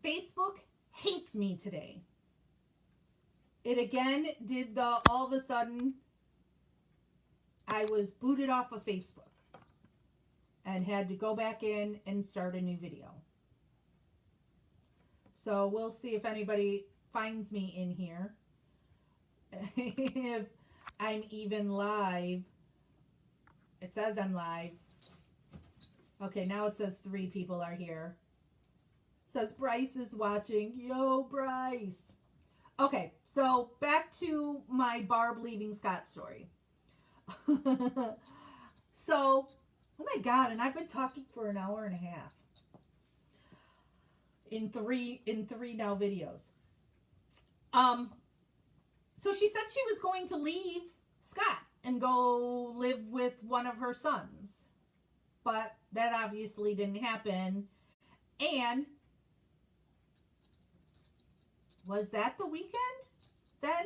Facebook hates me today. It again did the all of a sudden I was booted off of Facebook and had to go back in and start a new video. So we'll see if anybody finds me in here. If I'm even live. It says I'm live. Okay, now it says 3 people are here. It says Bryce is watching. Yo, Bryce. Okay, so back to my Barb leaving Scott story. So, oh my God, and I've been talking for an hour and a half. In three now videos. So she said she was going to leave Scott and go live with one of her sons. But that obviously didn't happen. And was that the weekend then?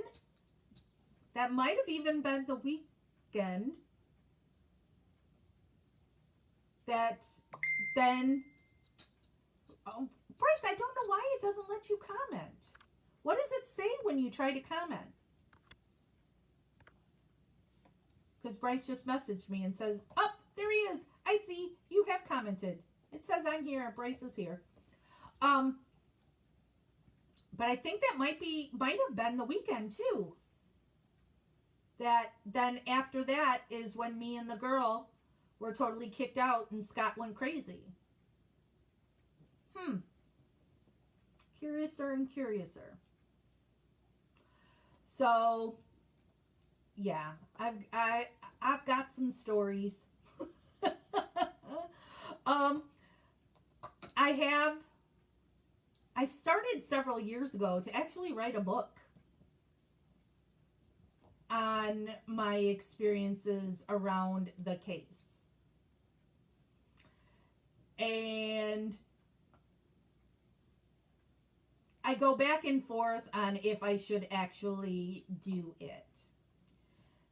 That might have even been the weekend that then... Oh, Bryce, I don't know why it doesn't let you comment. What does it say when you try to comment? Because Bryce just messaged me and says, oh, there he is. I see. You have commented. It says I'm here. Bryce is here. But I think that might have been the weekend too. That then after that is when me and the girl were totally kicked out and Scott went crazy. Curiouser and curiouser. So, yeah, I've got some stories. I started several years ago to actually write a book on my experiences around the case. And I go back and forth on if I should actually do it.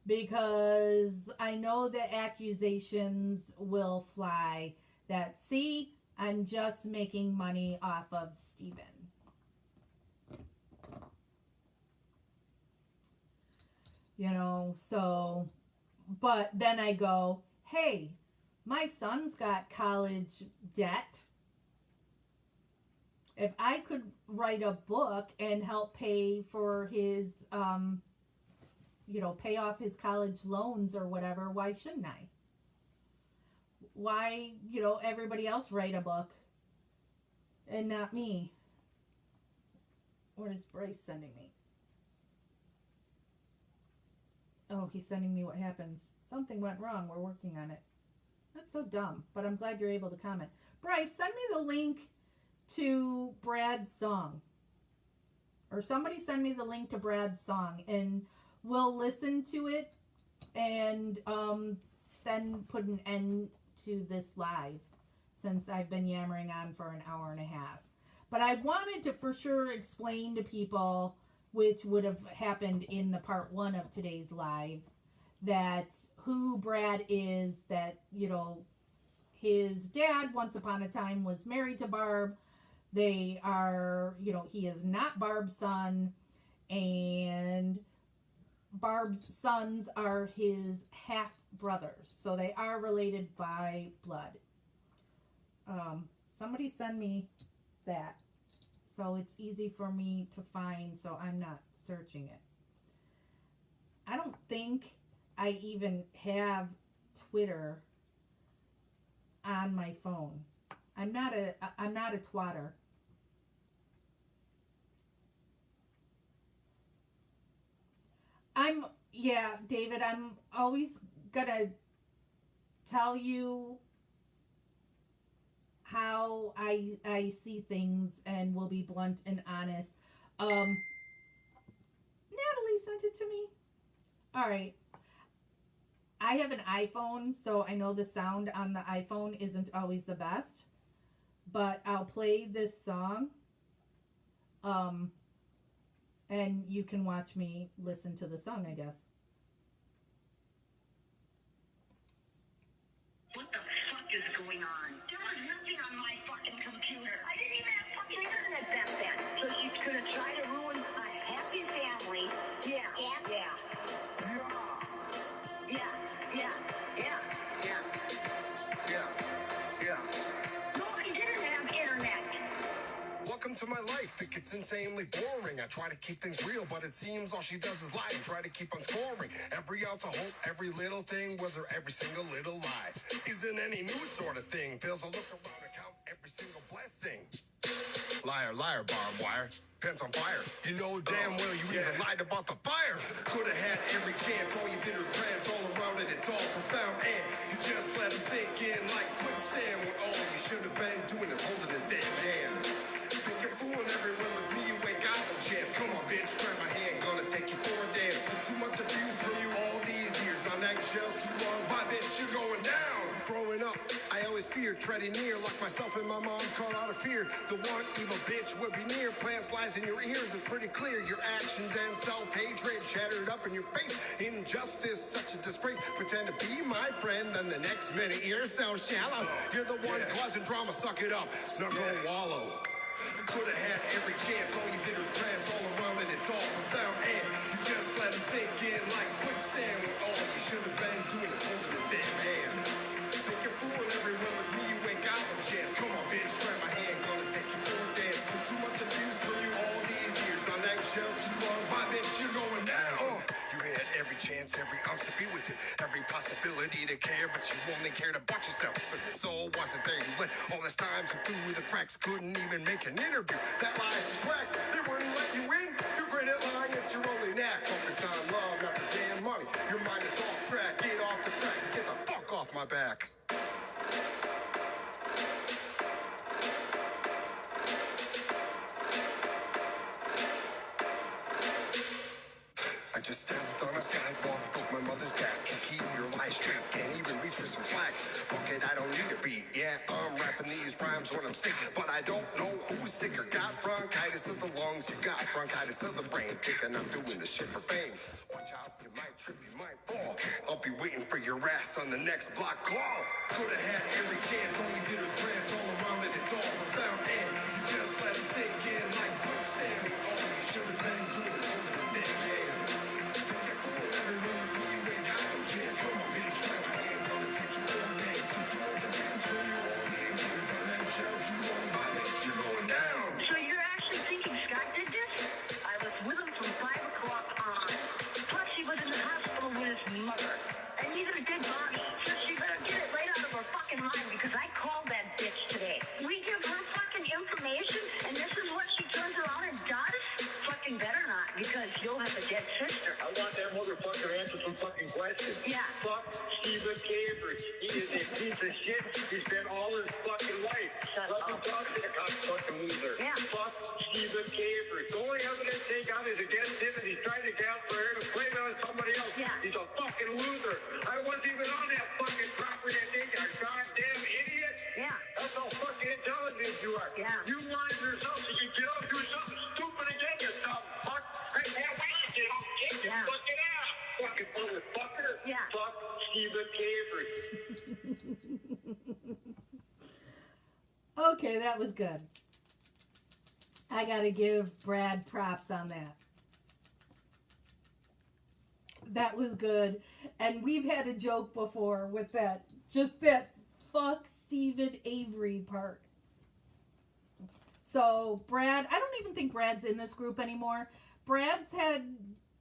Because I know that accusations will fly that, see, I'm just making money off of Steven. You know, so, but then I go, hey, my son's got college debt. If I could write a book and help pay for his, pay off his college loans or whatever, why shouldn't I? Why, everybody else write a book and not me? What is Bryce sending me? Oh, he's sending me what happens. Something went wrong. We're working on it. That's so dumb, but I'm glad you're able to comment. Bryce, send me the link to Brad's song. Or somebody send me the link to Brad's song and we'll listen to it and then put an end to this live since I've been yammering on for an hour and a half. But I wanted to for sure explain to people, which would have happened in the part 1 of today's live, that who Brad is, that, his dad once upon a time was married to Barb. They are, he is not Barb's son, and Barb's sons are his half brothers. So they are related by blood. Somebody send me that so it's easy for me to find, so I'm not searching it. I don't think I even have Twitter on my phone. I'm not a twatter. David, I'm always gonna tell you how I see things and will be blunt and honest. Natalie sent it to me. All right. I have an iPhone, so I know the sound on the iPhone isn't always the best. But I'll play this song. And you can watch me listen to the song, I guess. What the fuck is going on? There was nothing on my fucking computer. I didn't even have fucking internet then. to my life. It gets insanely boring. I try to keep things real, but it seems all she does is lie and try to keep on scoring. Every ounce of hope, every little thing, was her every single little lie. Isn't any new sort of thing. Fails to look around and count every single blessing. Liar, liar, barbed wire. Pants on fire. You know damn well you even lied about the fire. Could have had every chance. All you did was prance all around it. It's all profound. And you just let him sink in like quicksand. When all you should have been doing is holding his damn hand. Think you're fooling everyone with me. You ain't got no chance. Come on, bitch. Grab my hand. Gonna take you for a dance. Took too much abuse from you all these years. On eggshells too long. Bye, bitch. You're going down. Growing up, I always feared treading near, like myself in my mom's car out of fear. The one evil bitch would be near. Plants lies in your ears, it's pretty clear. Your actions and self-hatred shattered up in your face. Injustice, such a disgrace. Pretend to be my friend, then the next minute you're so shallow. You're the one causing drama, suck it up. Now go wallow. Could have had every chance, all you did was prance all around it. It's all profound, and you just let him sink in like quicksand. When all you should have been doing is holding his damn hand. Think you're fooling everyone with me, you ain't got no chance. Come on, bitch, grab my hand, gonna take you for a dance. Took too much abuse from you all these years. On eggshells too long, bye, bitch, you're going down. You had every chance, every ounce to be with it, every possibility to care, but you only cared about yourself, so your soul wasn't there. You let all this time slip through the cracks, couldn't even make an interview. That lie's just whack, they wouldn't let you in. You're great at lying, it's your only knack. Focus on love, not the damn money. Your mind is off track, get off the track, get the fuck off my back. I just stepped on a sidewalk, broke my mother's back. Can't keep your life straight, can't even reach for some slack. Fuck it, I don't need a beat. Yeah, I'm rapping these rhymes when I'm sick, but I don't know who's sick or got bronchitis of the lungs. You got bronchitis of the brain, thinking I'm doing this shit for fame. Watch out, you might trip, you might fall. I'll be waiting for your ass on the next block call. Could have had every chance, all you did was prance all around it. It's all profound, and you just let him sink in like quicksand. All you should have been doing is holding a damn hand. So you're actually thinking Scott did this? I was with him from 5 o'clock on. Plus he was in the hospital with his mother. And he's in a dead body. So she better get it right out of her fucking mind because I called that bitch today. We give her fucking information and this is what she turns around and does? Fucking better not because you'll have a dead sister. I want that motherfucker to answer some fucking questions. Yeah. Fuck Stephen Cambridge. He is a piece of shit. He spent all his fucking life. Shut Let me up. talk to the fucking loser. Yeah. Fuck Stephen Cambridge. The only evidence they got is against him and he's trying to get out for her to blame it on somebody else. Yeah. He's a fucking loser. I wasn't even on that fucking property that day, you goddamn idiot. Yeah. That's how fucking intelligent you are. Yeah. You lied to yourself so you get up and do something stupid again, you dumb fuck. I can't wait to get up. Get your Yeah. fucking ass. Fucking motherfucker. Yeah. Fuck Stephen Cambridge. Okay, that was good. I gotta give Brad props on that. That was good. And we've had a joke before with that. Just that fuck Stephen Avery part. So, Brad, I don't even think Brad's in this group anymore. Brad's had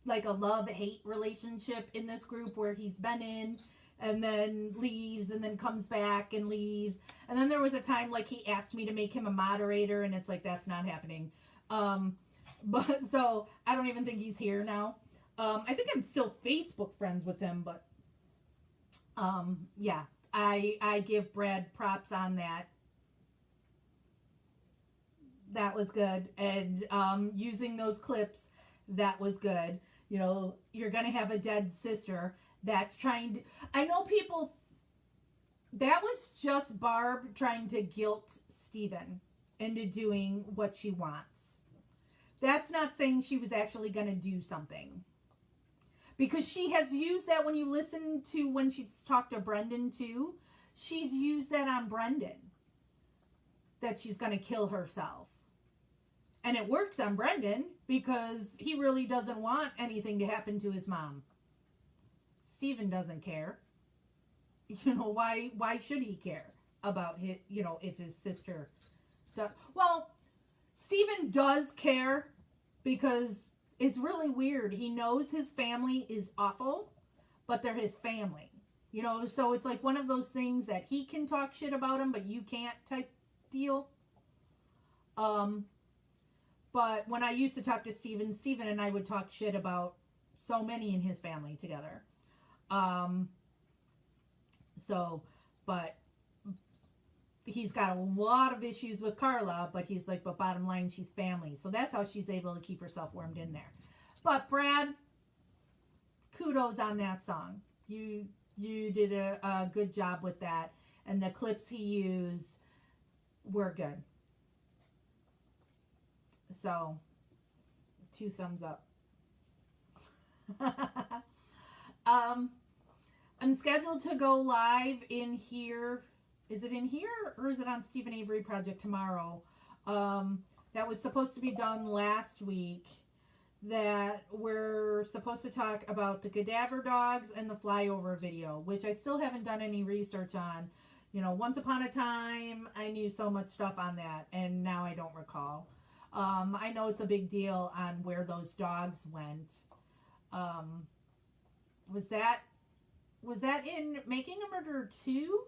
like a love-hate relationship in this group where he's been in and then leaves and then comes back and leaves. And then there was a time like he asked me to make him a moderator and it's like, that's not happening. But so I don't even think he's here now. I think I'm still Facebook friends with him, but yeah, I give Brad props on that. That was good. And using those clips, that was good. You know, you're going to have a dead sister that's trying to... I know people... That was just Barb trying to guilt Steven into doing what she wants. That's not saying she was actually going to do something. Because she has used that when you listen to when she's talked to Brendan too. She's used that on Brendan. That she's going to kill herself. And it works on Brendan because he really doesn't want anything to happen to his mom. Steven doesn't care. You know, why should he care about his, you know, if his sister does? Well, Steven does care because it's really weird. He knows his family is awful, but they're his family. You know, so it's like one of those things that he can talk shit about him, but you can't type deal. But when I used to talk to Steven and I would talk shit about so many in his family together. But he's got a lot of issues with Carla, but he's like, but bottom line, she's family. So that's how she's able to keep herself warmed in there. But Brad, kudos on that song. You did a good job with that. And the clips he used were good. So, 2 thumbs up. I'm scheduled to go live in here. Is it in here or is it on Stephen Avery Project tomorrow? That was supposed to be done last week. That we're supposed to talk about the cadaver dogs and the flyover video, which I still haven't done any research on. You know, once upon a time, I knew so much stuff on that, and now I don't recall. I know it's a big deal on where those dogs went. Was that in Making a Murderer 2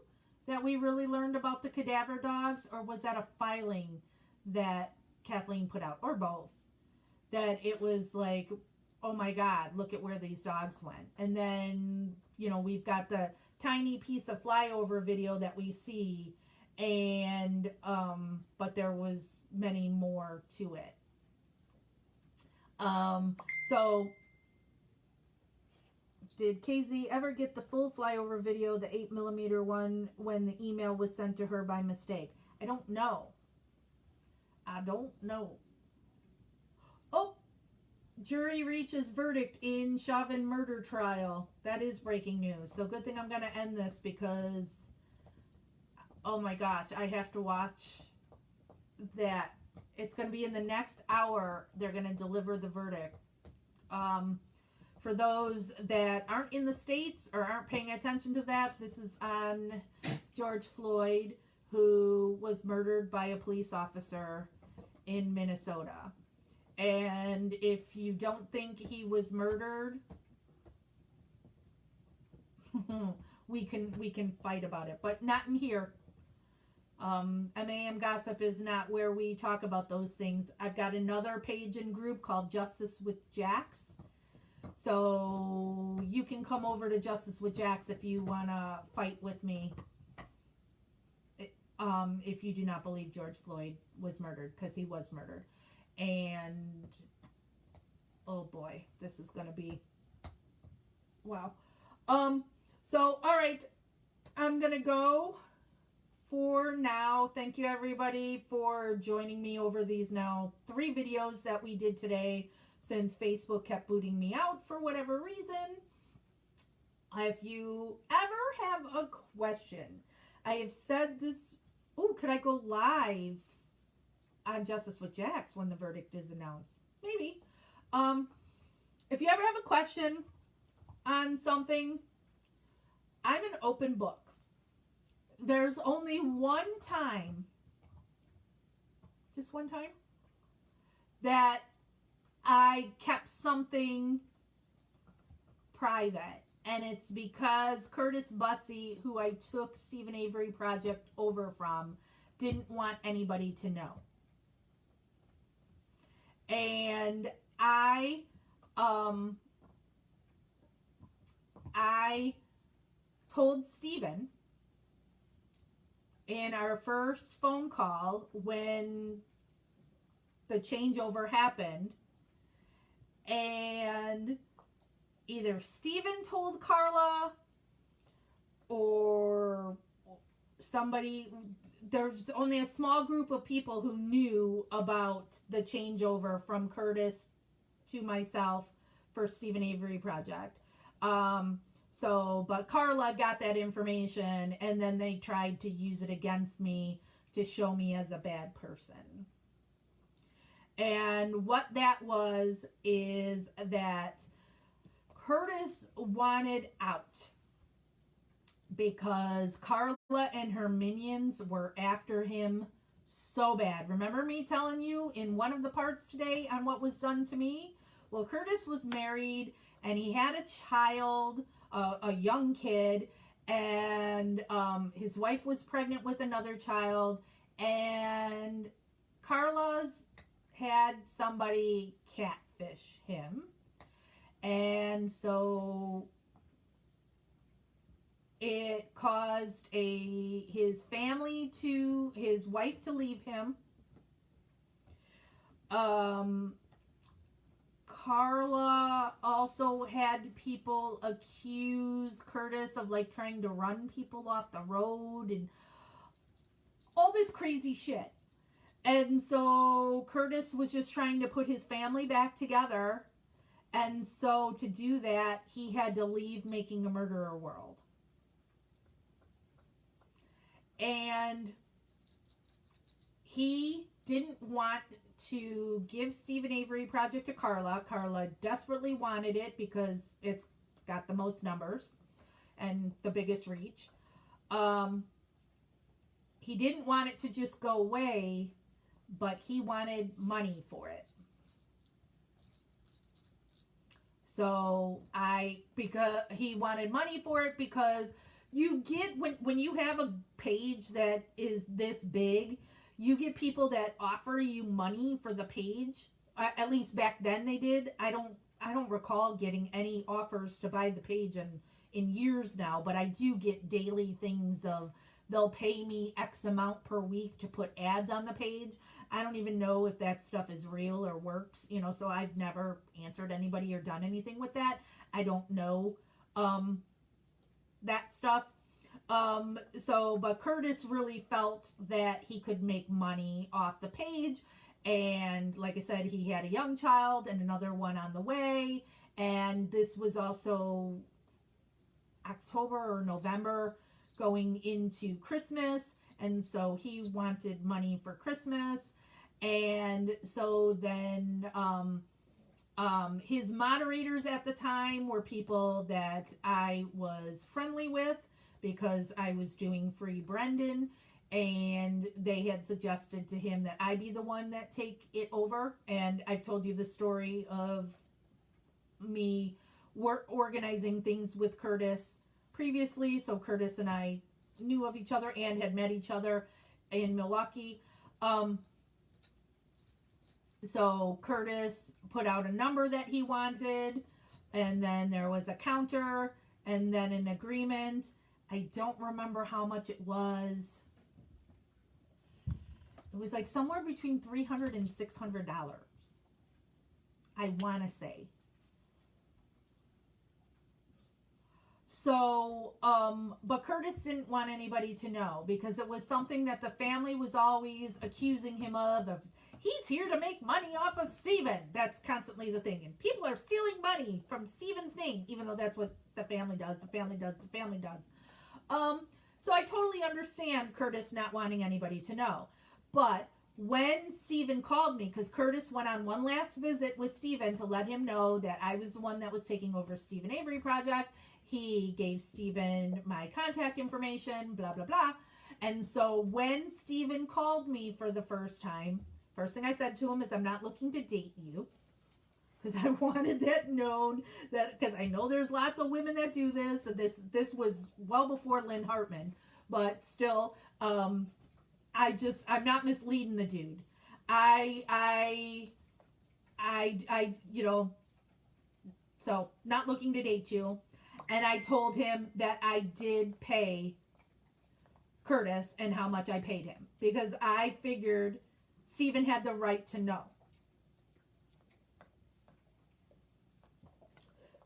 that we really learned about the cadaver dogs, or was that a filing that Kathleen put out, or both? That it was like, oh my God, look at where these dogs went. And then, you know, we've got the tiny piece of flyover video that we see, and but there was many more to it. So did KZ ever get the full flyover video, the 8mm one, when the email was sent to her by mistake? I don't know. Oh, jury reaches verdict in Chauvin murder trial. That is breaking news. So good thing I'm going to end this because, oh my gosh, I have to watch that. It's going to be in the next hour. They're going to deliver the verdict. For those that aren't in the States or aren't paying attention to that, this is on George Floyd, who was murdered by a police officer in Minnesota. And if you don't think he was murdered, we can fight about it, but not in here. MAM Gossip is not where we talk about those things. I've got another page and group called Justice with Jax. So you can come over to Justice with Jax if you want to fight with me. If you do not believe George Floyd was murdered, because he was murdered. And, oh boy, this is going to be, wow. So, all right, I'm going to go for now. Thank you, everybody, for joining me over these now 3 videos that we did today, since Facebook kept booting me out for whatever reason. If you ever have a question, I have said this, could I go live on Justice with Jax when the verdict is announced? Maybe. If you ever have a question on something, I'm an open book. There's only one time, just one time, that I kept something private. And it's because Curtis Bussey, who I took Stephen Avery Project over from, didn't want anybody to know. And I told Stephen in our first phone call when the changeover happened, and either Stephen told Carla or somebody, there's only a small group of people who knew about the changeover from Curtis to myself for Stephen Avery Project. But Carla got that information, and then they tried to use it against me to show me as a bad person. And what that was is that Curtis wanted out because Carla and her minions were after him So bad. Remember me telling you in one of the parts today on what was done to me? Well, Curtis was married and he had a child, a young kid, and his wife was pregnant with another child, and Carla's had somebody catfish him, and so it caused his wife to leave him. Carla also had people accuse Curtis of like trying to run people off the road and all this crazy shit. And so Curtis was just trying to put his family back together. And so to do that, he had to leave Making a Murderer world. And he didn't want to give Stephen Avery project to Carla. Carla desperately wanted it because it's got the most numbers and the biggest reach. He didn't want it to just go away, but he wanted money for it. So because he wanted money for it, because you get, when you have a page that is this big, you get people that offer you money for the page. At least back then they did. I don't recall getting any offers to buy the page in years now, but I do get daily things of they'll pay me X amount per week to put ads on the page. I don't even know if that stuff is real or works, so I've never answered anybody or done anything with that. I don't know that stuff. But Curtis really felt that he could make money off the page. And like I said, he had a young child and another one on the way. And this was also October or November going into Christmas. And so he wanted money for Christmas. And so then, his moderators at the time were people that I was friendly with, because I was doing Free Brendan, and they had suggested to him that I be the one that take it over. And I've told you the story of me organizing things with Curtis previously. So Curtis and I knew of each other and had met each other in Milwaukee. So Curtis put out a number that he wanted, and then there was a counter, and then an agreement. I don't remember how much it was. It was like somewhere between $300 and $600. I want to say. So, but Curtis didn't want anybody to know, because it was something that the family was always accusing him of he's here to make money off of Stephen. That's constantly the thing. And people are stealing money from Stephen's name, even though that's what the family does. The family does. So I totally understand Curtis not wanting anybody to know. But when Stephen called me, because Curtis went on one last visit with Stephen to let him know that I was the one that was taking over Stephen Avery project, he gave Stephen my contact information, blah, blah, blah. And so when Stephen called me for the first time, first thing I said to him is, I'm not looking to date you. Because I wanted that known, because I know there's lots of women that do this. And this was well before Lynn Hartman, but still, I'm not misleading the dude. So not looking to date you. And I told him that I did pay Curtis and how much I paid him, because I figured Stephen had the right to know.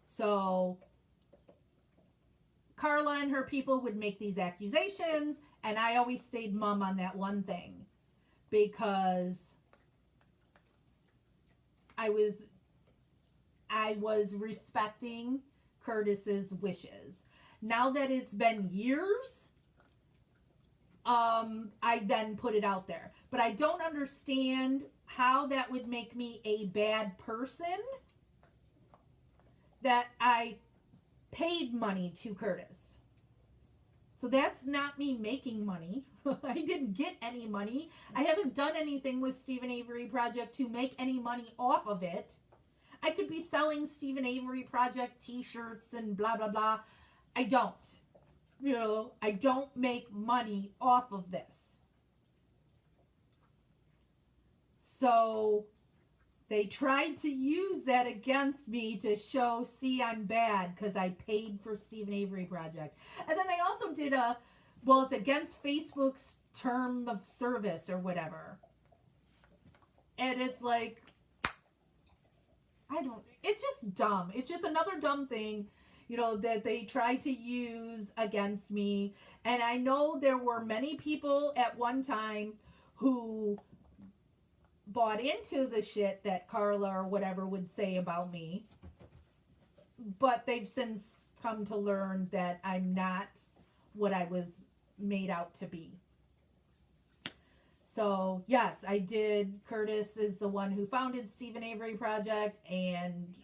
So Carla and her people would make these accusations, and I always stayed mum on that one thing, because I was respecting Curtis's wishes. Now that it's been years, I then put it out there. But I don't understand how that would make me a bad person, that I paid money to Curtis. So that's not me making money. I didn't get any money. I haven't done anything with Stephen Avery Project to make any money off of it. I could be selling Stephen Avery Project t-shirts and blah, blah, blah. I don't. You know, I don't make money off of this. So they tried to use that against me to show, see, I'm bad because I paid for Stephen Avery Project. And then they also did it's against Facebook's term of service or whatever. And it's like, it's just dumb. It's just another dumb thing, you know, that they try to use against me. And I know there were many people at one time who bought into the shit that Carla or whatever would say about me. But they've since come to learn that I'm not what I was made out to be. So, yes, I did. Curtis is the one who founded Stephen Avery Project, and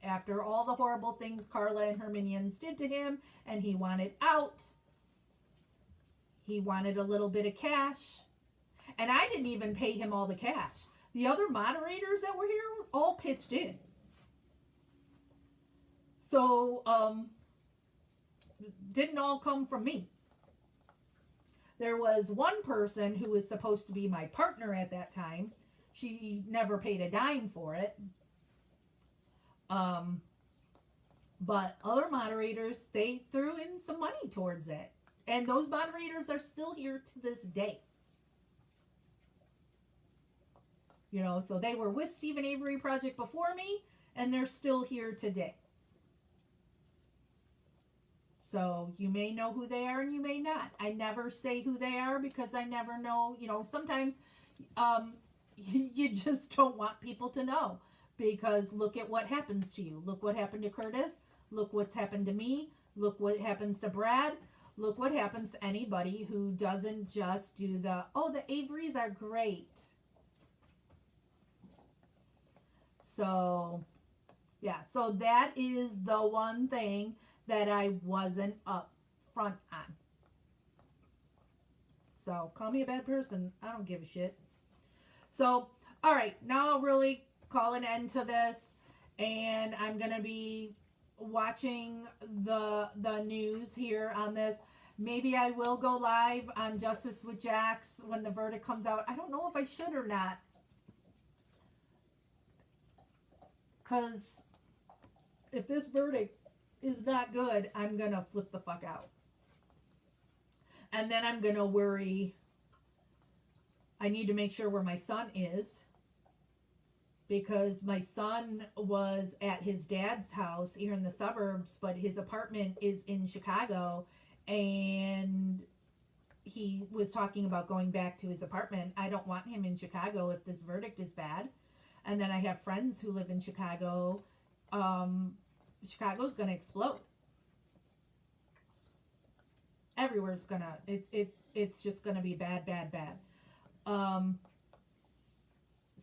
after all the horrible things Carla and her minions did to him, and he wanted out, he wanted a little bit of cash, and I didn't even pay him all the cash. The other moderators that were here all pitched in. So, didn't all come from me. There was one person who was supposed to be my partner at that time. She never paid a dime for it. But other moderators, they threw in some money towards it. And those moderators are still here to this day. You know, so they were with Stephen Avery Project before me, and they're still here today. So you may know who they are and you may not. I never say who they are because I never know. You know, sometimes you just don't want people to know. Because look at what happens to you. Look what happened to Curtis. Look what's happened to me. Look what happens to Brad. Look what happens to anybody who doesn't just do the Averys are great. So, yeah. So that is the one thing that I wasn't up front on. So, call me a bad person. I don't give a shit. So, all right. Now I'll really call an end to this. And I'm going to be watching the news here on this. Maybe I will go live on Justice with Jax when the verdict comes out. I don't know if I should or not. Because if this verdict is not good, I'm going to flip the fuck out. And then I'm going to worry. I need to make sure where my son is. Because my son was at his dad's house here in the suburbs, but his apartment is in Chicago. And he was talking about going back to his apartment. I don't want him in Chicago if this verdict is bad. And then I have friends who live in Chicago. Chicago's gonna explode. Everywhere's gonna. It's just gonna be bad, bad, bad.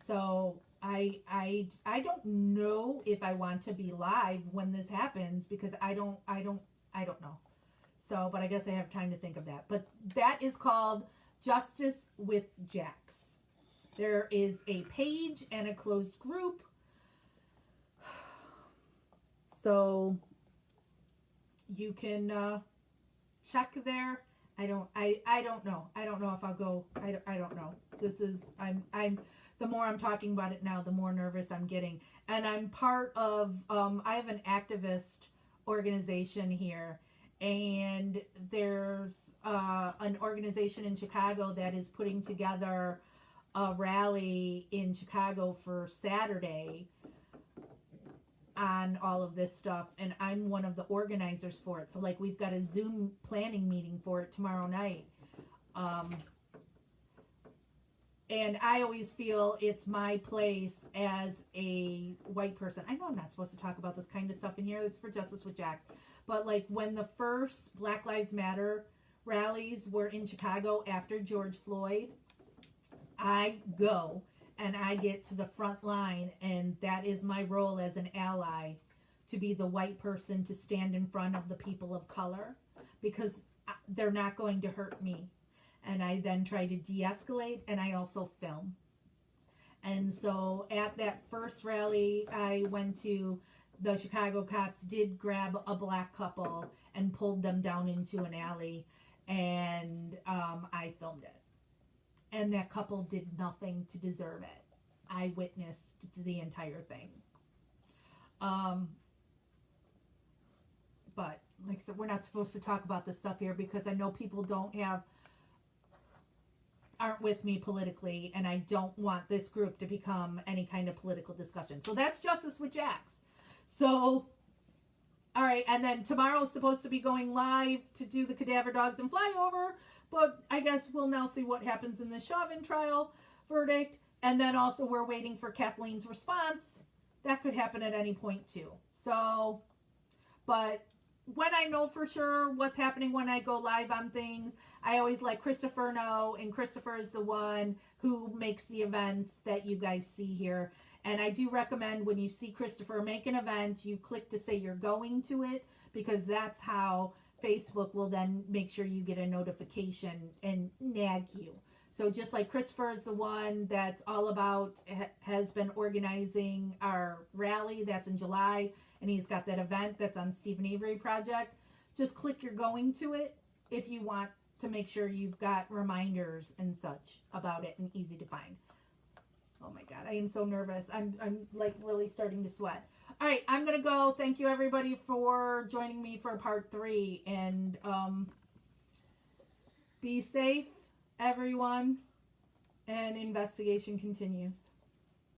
So I don't know if I want to be live when this happens because I don't know. So, but I guess I have time to think of that. But that is called Justice with Jax. There is a page and a closed group. So you can check there. I don't know. I don't know if I'll go. I don't know. This is I'm the more I'm talking about it now, the more nervous I'm getting. And I'm part of I have an activist organization here, and there's an organization in Chicago that is putting together a rally in Chicago for Saturday on all of this stuff, and I'm one of the organizers for it. So like we've got a Zoom planning meeting for it tomorrow night. And I always feel it's my place as a white person. I know I'm not supposed to talk about this kind of stuff in here. It's for Justice with Jax. But like when the first Black Lives Matter rallies were in Chicago after George Floyd, I go and I get to the front line, and that is my role as an ally, to be the white person to stand in front of the people of color, because they're not going to hurt me. and I then try to de-escalate, and I also film. And so at that first rally I went to, the Chicago cops did grab a black couple and pulled them down into an alley, and I filmed it. And that couple did nothing to deserve it. I witnessed the entire thing. But like I said, we're not supposed to talk about this stuff here because I know people aren't with me politically, and I don't want this group to become any kind of political discussion. So that's Justice with Jax. So, all right, and then tomorrow's supposed to be going live to do the cadaver dogs and flyover, but I guess we'll now see what happens in the Chauvin trial verdict, and then also we're waiting for Kathleen's response. That could happen at any point too. So, but when I know for sure what's happening when I go live on things, I always let Christopher know, and Christopher is the one who makes the events that you guys see here. And I do recommend when you see Christopher make an event, you click to say you're going to it, because that's how Facebook will then make sure you get a notification and nag you. So just like Christopher is the one that's all about, has been organizing our rally that's in July, and he's got that event that's on Stephen Avery Project. Just click you're going to it if you want to make sure you've got reminders and such about it and easy to find. Oh my God, I am so nervous. I'm like really starting to sweat. All right, I'm going to go. Thank you everybody for joining me for part 3, and be safe, everyone, and investigation continues.